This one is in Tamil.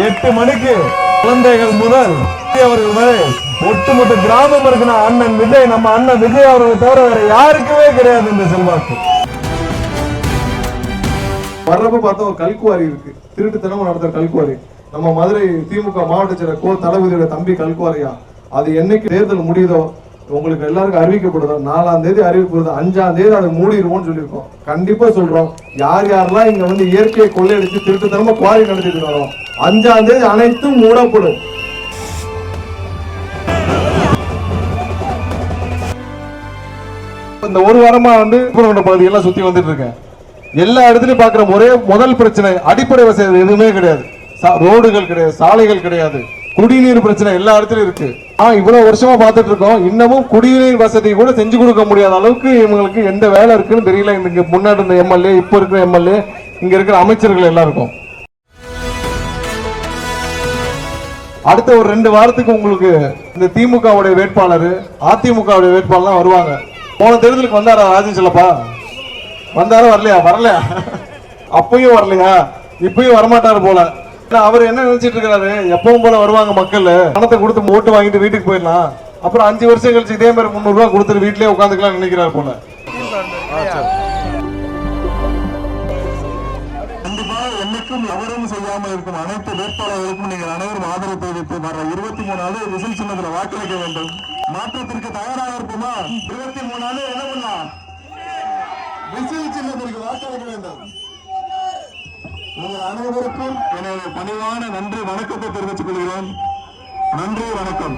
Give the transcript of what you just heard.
8 மணிக்கு குழந்தைகள் முதல் அவர்கள் வரை ஒட்டுமொத்த கிராமம் இருக்கிற அண்ணன் விஜய், நம்ம அண்ணன் விஜய் அவர்களை தவிர வேற யாருக்குமே கிடையாது இந்த செல்வாக்கு. வர்றப்ப பார்த்தா ஒரு கல்குவாரி இருக்கு, திருட்டுத்தனமா நடத்துற கல்குவாரி. நம்ம மதுரை திமுக மாவட்ட செயலர் தளபதியோட தம்பி கல்குவாரியா. அது என்னைக்கு தேர்தல் முடியுதோ உங்களுக்கு எல்லாருக்கும் அறிவிக்கப்படுதோ 4ஆம் தேதி அறிவிக்கப்படுதோ 5ஆம் தேதி அதை மூடிடுவோம்னு சொல்லியிருக்கோம். கண்டிப்பா சொல்றோம், யார் யாரெல்லாம் இங்க வந்து இயற்கையை கொள்ளையடிச்சு திருட்டுத்தனமா குவாரி நடத்திட்டு வரோம் 5ஆம் தேதி அனைத்தும் மூடப்படும். இந்த ஒரு வாரமா வந்து பகுதியெல்லாம் சுத்தி வந்துட்டு இருக்கேன். எல்லா இடத்துலயும் பாக்குற முதல் பிரச்சனை அடிப்படை வசதி எதுவுமே கிடையாது. ரோடுகள் கிடையாது, சாலைகள் கிடையாது, குடிநீர் பிரச்சனை எல்லா இடத்துலயும் இருக்கு. இவ்வளவு வருஷமா பார்த்துட்டு இருக்கோம், இன்னமும் குடிநீர் வசதி கூட செஞ்சு கொடுக்க முடியாத அளவுக்கு இவங்களுக்கு எந்த வேலை இருக்குன்னு தெரியல. இங்க முன்னாடி இருந்த எம்எல்ஏ, இப்ப இருக்கிற எம்எல்ஏ, இங்க இருக்கிற அமைச்சர்கள் எல்லாருக்கும். அடுத்த ஒரு 2 வாரத்துக்கு உங்களுக்கு இந்த திமுகவுடைய வேட்பாளர், அதிமுகவுடைய வேட்பாளர் வருவாங்க. போன தேர்தலுக்கு வந்தாரா ராஜேஷ்? வந்தாரா? வரலையா? அப்பயும் வரலையா? இப்பயும் வரமாட்டாரு போல. அவர் என்ன நினைச்சிட்டு இருக்காரு, எப்பவும் போல வருவாங்க மக்கள், பணத்தை கொடுத்து ஓட்டு வாங்கிட்டு வீட்டுக்கு போயிடலாம், அப்புறம் 5 வருஷம் கழிச்சு இதே மாதிரி 300 ரூபாய் கொடுத்துட்டு வீட்லயே உட்காந்துக்கலாம் நினைக்கிறார் போல. கண்டிப்பாக என்னைக்கும் எவரும் செய்யாமல் இருக்கும் அனைத்து வேட்பாளர்களுக்கும் நீங்கள் அனைவரும் ஆதரவு தெரிவித்து வர 23 நாள் விசில் சின்னத்துல வாக்களிக்க வேண்டும். மாற்றத்திற்கு தயாராக இருப்போமா? 23 நாள் என்ன பண்ணலாம்? விசில் சின்னத்திற்கு வாக்களிக்க வேண்டும். உங்கள் அனைவருக்கும் எனது பணிவான நன்றி வணக்கத்தை தெரிவித்துக் கொள்கிறேன். நன்றி, வணக்கம்.